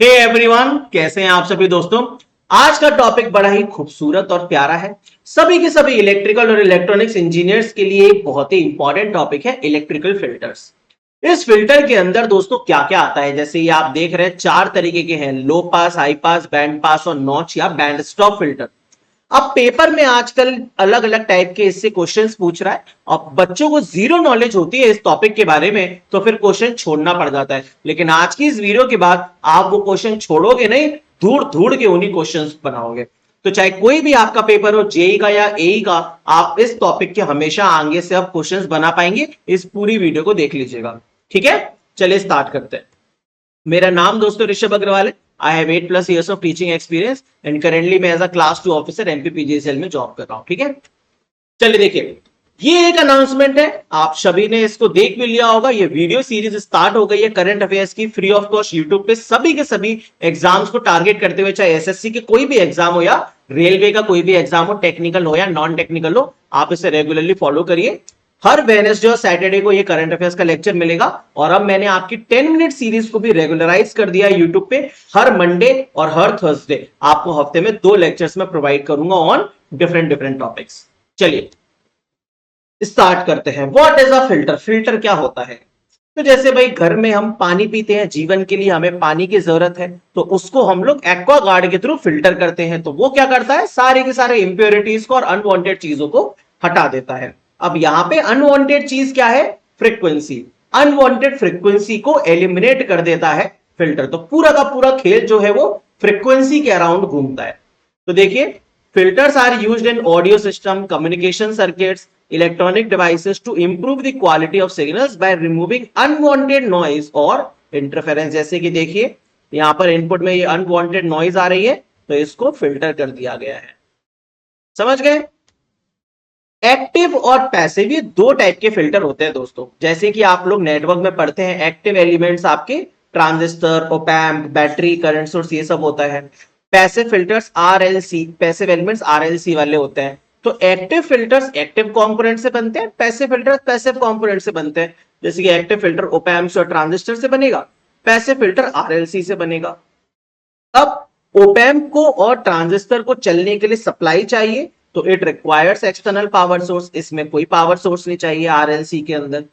Hey everyone, कैसे हैं आप सभी दोस्तों। आज का टॉपिक बड़ा ही खूबसूरत और प्यारा है। सभी के सभी इलेक्ट्रिकल और इलेक्ट्रॉनिक्स इंजीनियर्स के लिए एक बहुत ही इंपॉर्टेंट टॉपिक है इलेक्ट्रिकल फिल्टर्स। इस फिल्टर के अंदर दोस्तों क्या क्या आता है, जैसे ये आप देख रहे हैं चार तरीके के हैं, लो पास, हाई पास, बैंड पास और नॉच या बैंड स्टॉप फिल्टर। अब पेपर में आजकल अलग अलग टाइप के इससे क्वेश्चंस पूछ रहा है। अब बच्चों को जीरो नॉलेज होती है इस टॉपिक के बारे में, तो फिर क्वेश्चन छोड़ना पड़ जाता है। लेकिन आज की इस वीडियो के बाद आप वो क्वेश्चन छोड़ोगे नहीं, ढूंढ ढूंढ के उन्हीं क्वेश्चंस बनाओगे। तो चाहे कोई भी आपका पेपर हो, जेई का या एई का, आप इस टॉपिक के हमेशा आगे से आप क्वेश्चंस बना पाएंगे। इस पूरी वीडियो को देख लीजिएगा, ठीक है। चलिए स्टार्ट करते हैं। मेरा नाम दोस्तों ऋषभ अग्रवाल है। I have 8+ years of teaching experience and currently मैं एज अ क्लास 2 ऑफिसर एमपीपीजीसीएल में जॉब कर रहा हूं, ठीक है। चलिए देखिए, ये एक अनाउंसमेंट है, आप सभी ने इसको देख भी लिया होगा। ये वीडियो सीरीज स्टार्ट हो गई है करंट अफेयर्स की, फ्री ऑफ कॉस्ट यूट्यूब पे, सभी के सभी एग्जाम्स को टारगेट करते हुए, चाहे एसएससी के कोई भी एग्जाम हो या रेलवे का कोई भी एग्जाम हो, टेक्निकल हो या नॉन टेक्निकल हो, आप इसे रेगुलरली फॉलो करिए। हर वेडनेसडे और सैटरडे को ये करंट अफेयर्स का लेक्चर मिलेगा। और अब मैंने आपकी 10 मिनट सीरीज को भी रेगुलराइज कर दिया है यूट्यूब पे। हर मंडे और हर थर्सडे आपको हफ्ते में 2 लेक्चर्स में प्रोवाइड करूंगा ऑन डिफरेंट डिफरेंट टॉपिक्स। चलिए स्टार्ट करते हैं। What is a filter? Filter क्या होता है? तो जैसे भाई घर में हम पानी पीते हैं, जीवन के लिए हमें पानी की जरूरत है, तो उसको हम लोग एक्वा गार्ड के थ्रू फिल्टर करते हैं। तो वो क्या करता है, सारे के सारे इंप्योरिटीज को और अनवांटेड चीजों को हटा देता है। अब यहां पे अनवांटेड चीज क्या है? फ्रीक्वेंसी। अनवांटेड फ्रीक्वेंसी को एलिमिनेट कर देता है फिल्टर। तो पूरा का पूरा खेल जो है वो फ्रीक्वेंसी के अराउंड घूमता है। तो देखिए, filters are used in audio system, communication circuits, electronic devices to improve the quality of signals by removing unwanted noise और interference। जैसे कि देखिए यहां पर इनपुट में ये अनवांटेड नॉइज आ रही है, तो इसको फिल्टर कर दिया गया है। समझ गए? एक्टिव और पैसिव, ये दो टाइप के फिल्टर होते हैं दोस्तों। जैसे कि आप लोग नेटवर्क में पढ़ते हैं, एक्टिव एलिमेंट्स आपके transistor, op-amp, battery, current source, ये सब होता है। Passive filters RLC, passive elements RLC वाले होते हैं। तो एक्टिव फिल्टर्स एक्टिव कंपोनेंट से बनते हैं, पैसिव फिल्टर्स पैसिव कंपोनेंट से बनते हैं। जैसे कि एक्टिव फिल्टर ओपैम्प्स और ट्रांजिस्टर से बनेगा, पैसिव फिल्टर आरएलसी से बनेगा। अब ओपैम्प को और ट्रांजिस्टर को चलने के लिए सप्लाई चाहिए, तो it requires external power source. इसमें कोई पावर सोर्स नहीं चाहिए आरएलसी के अंदर।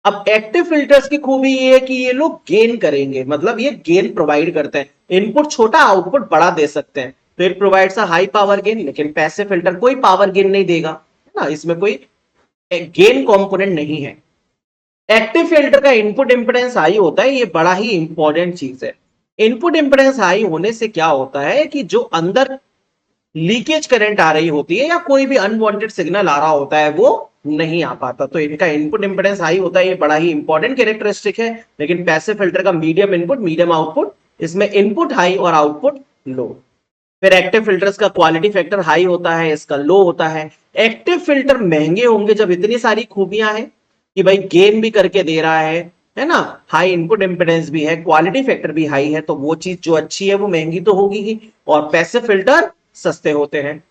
अब एक्टिव फिल्टर्स की खूबी ये है कि ये लोग गेन करेंगे, मतलब ये गेन प्रोवाइड करते हैं। इनपुट छोटा, आउटपुट बड़ा दे सकते हैं, तो it provides a high power gain. लेकिन पैसिव फिल्टर कोई पावर गेन नहीं देगा, है ना, इसमें कोई गेन कंपोनेंट नहीं है। एक्टिव फिल्टर का इनपुट इंपेडेंस हाई होता है, ये बड़ा ही इंपॉर्टेंट चीज है। इनपुट इंपेडेंस हाई होने से क्या होता है कि जो अंदर लीकेज करंट आ रही होती है या कोई भी अनवांटेड सिग्नल आ रहा होता है वो नहीं आ पाता। तो इनका इनपुट इंपेडेंस हाई होता है, ये बड़ा ही इंपॉर्टेंट कैरेक्टरिस्टिक है। लेकिन पैसिव फिल्टर का मीडियम इनपुट मीडियम आउटपुट, इसमें इनपुट हाई और आउटपुट लो। फिर एक्टिव फिल्टर्स का क्वालिटी फैक्टर हाई होता है, इसका लो होता है। एक्टिव फिल्टर महंगे होंगे जब इतनी सारी खूबियां हैं कि भाई गेन भी करके दे रहा है ना, हाई इनपुट इंपेडेंस भी है, क्वालिटी फैक्टर भी हाई है, तो वो चीज जो अच्छी है वो महंगी तो होगी ही। और पैसिव फिल्टर सस्ते होते हैं।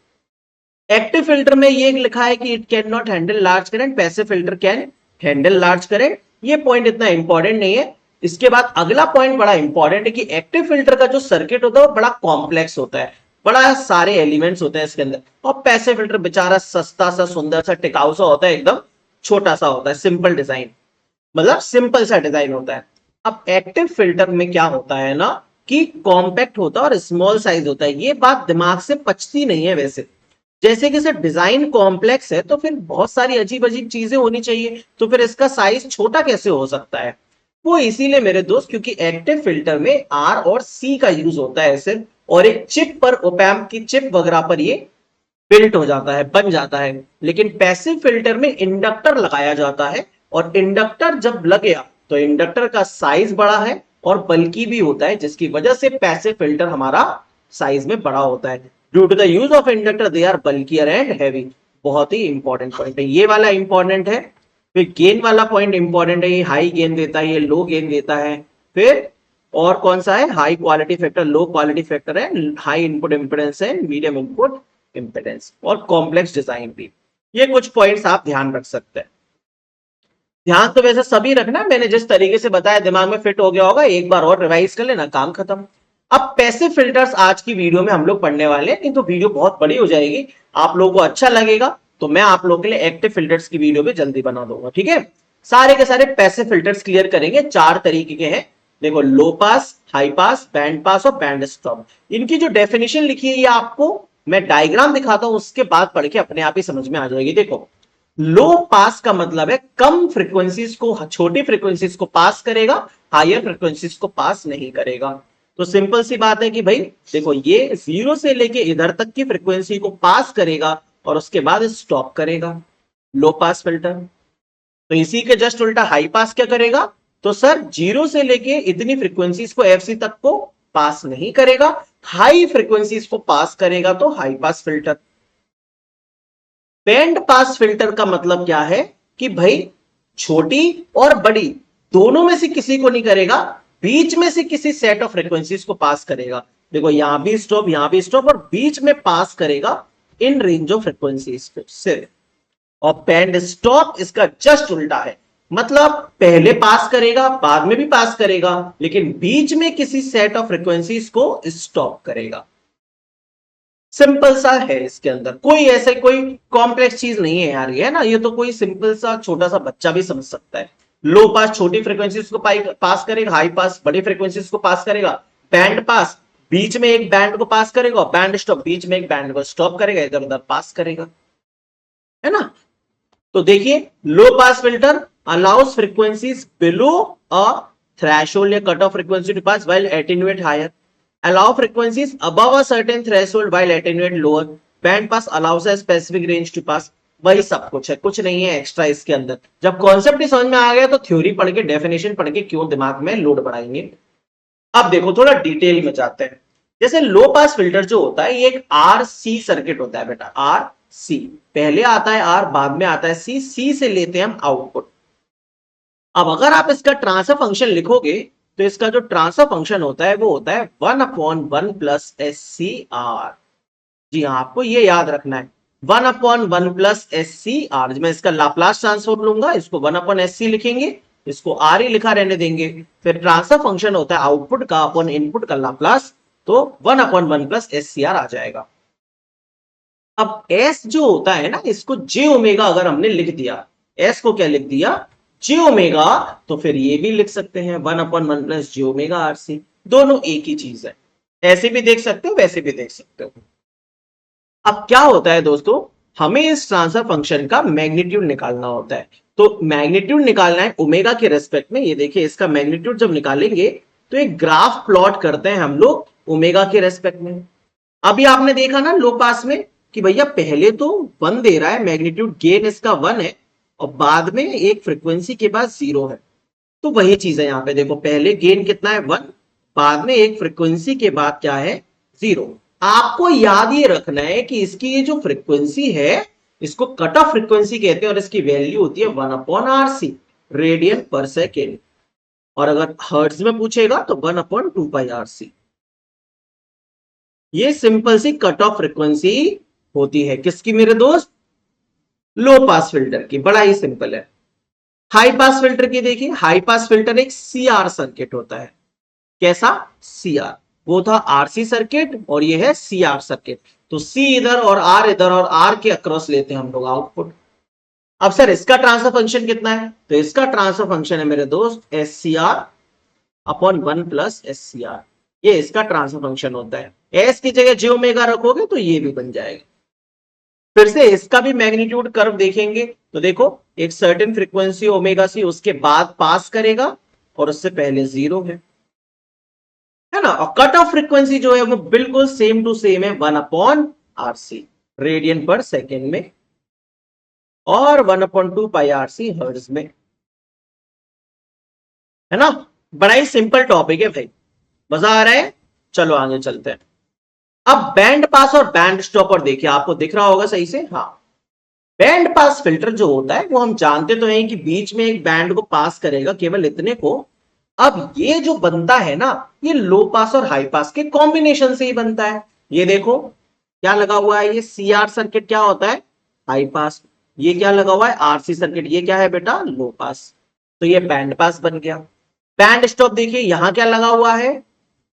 एक्टिव फिल्टर में ये लिखा है कि it can not handle large current, passive filter can handle large current. ये पॉइंट इतना इंपॉर्टेंट नहीं है। इसके बाद अगला पॉइंट बड़ा इंपॉर्टेंट है कि एक्टिव फिल्टर का जो सर्किट होता है वो बड़ा कॉम्प्लेक्स होता है, बड़ा सारे एलिमेंट्स होते हैं इसके अंदर। और पैसिव फिल्टर बेचारा सस्ता सा, सुंदर सा, टिकाऊ सा होता है, एकदम छोटा सा होता है, सिंपल डिजाइन, मतलब सिंपल सा डिजाइन होता है। अब एक्टिव फिल्टर में क्या होता है ना कि कॉम्पैक्ट होता है और स्मॉल साइज होता है। ये बात दिमाग से पचती नहीं है वैसे। जैसे कि सर डिजाइन कॉम्प्लेक्स है तो फिर बहुत सारी अजीब अजीब चीजें होनी चाहिए, तो फिर इसका साइज छोटा कैसे हो सकता है? वो इसीलिए मेरे दोस्त, क्योंकि एक्टिव फिल्टर में आर और सी का यूज होता है सिर्फ, और एक चिप पर, ओपैम्प की चिप वगैरह पर ये बिल्ट हो जाता है, बन जाता है। लेकिन पैसिव फिल्टर में इंडक्टर लगाया जाता है, और इंडक्टर जब लगेगा तो इंडक्टर का साइज बड़ा है और बल्कि भी होता है, जिसकी वजह से पैसिव फिल्टर हमारा साइज में बड़ा होता है। Due to the use of inductor they are bulkier and heavy. बहुत ही इंपॉर्टेंट पॉइंट है ये वाला, इंपॉर्टेंट है। फिर गेन वाला पॉइंट इंपॉर्टेंट है, ये हाई गेन देता है, ये लो गेन देता है। फिर और कौन सा है? High quality factor, low quality factor है, हाई इनपुट इंपेडेंस है, मीडियम इनपुट इंपेडेंस, और कॉम्प्लेक्स डिजाइन भी। ये कुछ पॉइंट्स आप ध्यान रख सकते हैं। ध्यान तो वैसे सभी रखना, मैंने जिस तरीके से बताया दिमाग में फिट हो गया होगा, एक बार और रिवाइज कर लेना, काम खत्म। अब पैसिव फिल्टर्स आज की वीडियो में हम लोग पढ़ने वाले हैं, नहीं तो वीडियो बहुत बड़ी हो जाएगी, आप लोगों को अच्छा लगेगा तो मैं आप लोगों के लिए एक्टिव फिल्टर्स की वीडियो भी जल्दी बना दूंगा। ठीक है, सारे के सारे पैसिव फिल्टर्स क्लियर करेंगे। 4 तरीके के हैं, देखो लो पास, हाई पास, बैंड पास और बैंड स्टॉप। इनकी जो डेफिनेशन लिखी है ये आपको मैं डायग्राम दिखाता हूं, उसके बाद पढ़ के अपने आप ही समझ में आ जाएगी। देखो, लो पास का मतलब है कम फ्रीक्वेंसीज को, छोटी फ्रीक्वेंसीज को पास करेगा, हायर फ्रीक्वेंसीज को पास नहीं करेगा। तो सिंपल सी बात है कि भाई देखो, ये 0 से लेके इधर तक की फ्रीक्वेंसी को पास करेगा और उसके बाद स्टॉप करेगा, लो पास फिल्टर। तो इसी के जस्ट उल्टा हाई पास क्या करेगा, तो सर 0 से लेके इतनी फ्रीक्वेंसीज को एफसी तक को पास नहीं करेगा, हाई फ्रीक्वेंसीज को पास करेगा, तो high pass filter. Band pass filter का मतलब क्या है कि भाई छोटी और बड़ी दोनों में से किसी को नहीं करेगा, बीच में से किसी सेट ऑफ फ्रीक्वेंसीज को पास करेगा। देखो यहां भी स्टॉप, यहां भी स्टॉप, और बीच में पास करेगा इन रेंज ऑफ फ्रीक्वेंसीज को सिर्फ। और बैंड स्टॉप इसका जस्ट उल्टा है, मतलब पहले पास करेगा, बाद में भी पास करेगा, लेकिन बीच में किसी सेट ऑफ फ्रीक्वेंसीज को स्टॉप करेगा। सिंपल सा है, इसके अंदर कोई ऐसे कोई कॉम्प्लेक्स चीज नहीं है यार, ये है ना, ये तो कोई सिंपल सा छोटा सा बच्चा भी समझ सकता है। लो पास छोटी फ्रीक्वेंसीज को पास करेगा, हाई पास बड़ी फ्रीक्वेंसीज को पास करेगा, बैंड पास बीच में एक बैंड को पास करेगा, बैंड स्टॉप बीच में एक बैंड को स्टॉप करेगा, इधर उधर पास करेगा, है ना। तो देखिए, low pass filter allows frequencies below a threshold या cut off frequency to pass while attenuate higher, allow frequencies above a certain threshold while attenuate lower, band pass allows a specific range to pass। वही सब कुछ है, कुछ नहीं है extra इसके अंदर। जब कॉन्सेप्ट ही समझ में आ गया तो थ्योरी पढ़ के, डेफिनेशन पढ़ के क्यों दिमाग में लोड बढ़ाएंगे। अब देखो थोड़ा डिटेल में जाते हैं। जैसे लो पास फिल्टर जो होता है, ये एक आरसी सर्किट होता है बेटा, आर सी, पहले आता है आर, बाद में आता है सी, सी से लेते हैं हम आउटपुट। अब अगर आप इसका ट्रांसफर फंक्शन लिखोगे तो इसका जो ट्रांसफर फंक्शन होता है वो होता है 1/1 प्लस एस सी आर। जी हाँ, आपको ये याद रखना है, 1/1 प्लस एस सी आर। मैं इसका लाप्लास ट्रांसफॉर्म लूंगा, इसको 1/SC लिखेंगे, इसको आर ही लिखा रहने देंगे। फिर ट्रांसफर फंक्शन होता है आउटपुट का अपॉन इनपुट का लाप्लास, तो 1/1 प्लस एस सी आर आ जाएगा। अब एस जो होता है ना, इसको जे ओमेगा अगर हमने लिख दिया, एस को क्या लिख दिया, जे ओमेगा, तो फिर ये भी लिख सकते हैं 1/1 प्लस जे ओमेगा आर सी, दोनों एक ही चीज है। ऐसे भी देख सकते हो, वैसे भी देख सकते हो। अब क्या होता है दोस्तों, हमें इस ट्रांसफर फंक्शन का मैग्नीट्यूड निकालना होता है। तो मैग्नीट्यूड निकालना है ओमेगा के रेस्पेक्ट में। ये देखिए, इसका मैग्नीट्यूड जब निकालेंगे तो एक ग्राफ प्लॉट करते हैं हम लोग ओमेगा के रेस्पेक्ट में। अभी आपने देखा ना लो पास में कि भैया पहले तो 1 दे रहा है मैग्नीट्यूड, गेन इसका 1 है, और बाद में एक फ्रीक्वेंसी के बाद 0 है। तो वही चीज है यहाँ पे, देखो पहले गेन कितना है 1, बाद में एक फ्रीक्वेंसी के बाद क्या है 0। आपको याद ये रखना है कि इसकी ये जो फ्रीक्वेंसी है, इसको कट ऑफ फ्रीक्वेंसी कहते हैं, और इसकी वैल्यू होती है 1/RC, रेडियन पर सेकेंड। और अगर हर्ट्ज में पूछेगा तो 1/2πRC। ये सिंपल सी कट ऑफ फ्रीक्वेंसी होती है किसकी मेरे दोस्त, लो पास फिल्टर की। बड़ा ही सिंपल है। हाई पास फिल्टर की देखिए, हाई पास फिल्टर एक सीआर सर्किट होता है। कैसा, सीआर, वो था आरसी सर्किट और ये है सीआर सर्किट। तो सी इधर और आर इधर, और आर के अक्रॉस लेते हैं हम लोग आउटपुट। अब सर इसका ट्रांसफर फंक्शन कितना है, तो इसका ट्रांसफर फंक्शन है मेरे दोस्त S C R upon 1 plus S C R. ये इसका ट्रांसफर फंक्शन होता है। एस की जगह जे ओमेगा रखोगे तो ये भी बन जाएगा। फिर से इसका भी मैग्नीट्यूड कर्व देखेंगे तो देखो, एक सर्टेन फ्रीक्वेंसी ओमेगा सी, उसके बाद पास करेगा और उससे पहले 0 है ना। और कट ऑफ फ्रीक्वेंसी जो है वो बिल्कुल सेम टू सेम है, 1/RC, रेडियन पर सेकेंड में, और 1/2πRC हर्ट्ज में, है ना। बड़ा ही सिंपल टॉपिक है भाई, मजा आ रहा है। चलो आगे चलते हैं। अब बैंड पास और बैंड स्टॉप, और देखिए आपको दिख रहा होगा सही से, हाँ। बैंड पास फिल्टर जो होता है वो हम जानते तो हैं कि बीच में एक बैंड को पास करेगा, केवल इतने को। अब ये जो बनता है ना, ये लो पास और हाई पास के कॉम्बिनेशन से ही बनता है। ये देखो क्या लगा हुआ है, ये सीआर सर्किट क्या होता है, हाई पास। ये क्या लगा हुआ है, आरसी सर्किट, ये क्या है बेटा, लो पास। तो ये बैंड पास बन गया। बैंड स्टॉप देखिए, यहां क्या लगा हुआ है,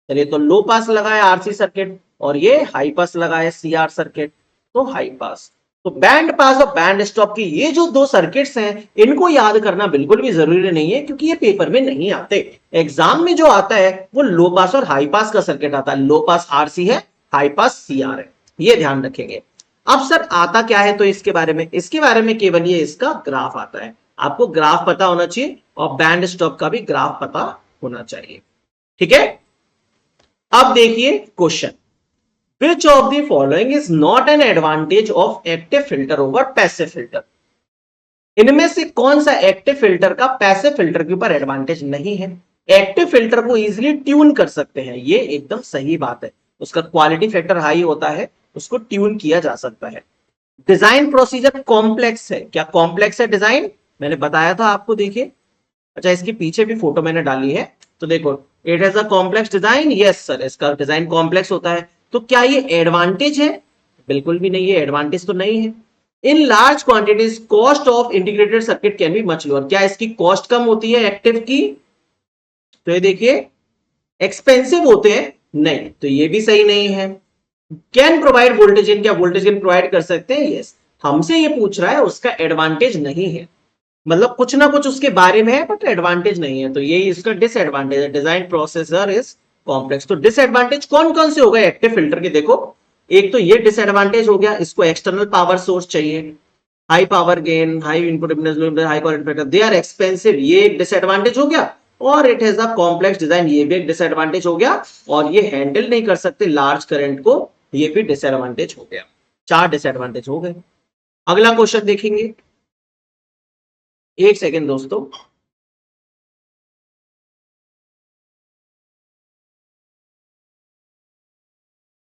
चलिए, तो लो पास लगा है आरसी सर्किट और ये हाई पास लगा है सीआर सर्किट, तो हाई पास। तो बैंड पास और बैंड स्टॉप की ये जो दो सर्किट्स हैं, इनको याद करना बिल्कुल भी जरूरी नहीं है, क्योंकि ये पेपर में नहीं आते। एग्जाम में जो आता है वो लो पास और हाई पास का सर्किट आता है। लो पास आरसी है, हाई पास सीआर है, ये ध्यान रखेंगे। अब सर आता क्या है, तो इसके बारे में केवल ये इसका ग्राफ आता है। आपको ग्राफ पता होना चाहिए और बैंड स्टॉप का भी ग्राफ पता होना चाहिए। ठीक है, अब देखिए question, which of the following is not an advantage of active filter over passive filter. इनमें से कौन सा एक्टिव फिल्टर का पैसिव फिल्टर के ऊपर एडवांटेज नहीं है। एक्टिव फिल्टर को इजीली ट्यून कर सकते हैं, ये एकदम सही बात है। उसका क्वालिटी फैक्टर हाई होता है, उसको ट्यून किया जा सकता है। डिजाइन प्रोसीजर कॉम्प्लेक्स है, क्या कॉम्प्लेक्स है डिजाइन, मैंने बताया था आपको, देखिए। अच्छा, इसके पीछे भी फोटो मैंने डाली है, तो देखो, it has a complex design, yes sir, इसका डिजाइन कॉम्प्लेक्स होता है। तो क्या ये एडवांटेज है, बिल्कुल भी नहीं है, एडवांटेज तो नहीं है। In large quantities cost of integrated circuit can be much lower, क्या इसकी कॉस्ट कम होती है एक्टिव की, तो ये देखिए एक्सपेंसिव होते हैं, नहीं, तो ये भी सही नहीं है। कैन प्रोवाइड वोल्टेज इन, क्या वोल्टेज इन प्रोवाइड कर सकते हैं, यस। हमसे ये पूछ रहा है उसका एडवांटेज नहीं है, मतलब कुछ ना कुछ उसके बारे में है बट एडवांटेज नहीं है, तो यही इसका डिसएडवांटेज है। Design processor is complex. तो डिसएडवांटेज कौन कौन से हो गए एक्टिव फिल्टर के, देखो, एक तो ये डिसएडवांटेज हो गया, इसको एक्सटर्नल पावर सोर्स चाहिए, high power gain, high input impedance, high current factor, they are expensive, ये एक डिसएडवांटेज हो गया। और it has a complex design, ये भी एक डिसएडवांटेज हो गया। और ये हैंडल नहीं कर सकते लार्ज करंट को, ये भी डिसएडवांटेज हो गया। 4 डिसएडवांटेज हो गए। अगला क्वेश्चन देखेंगे, एक सेकेंड दोस्तों।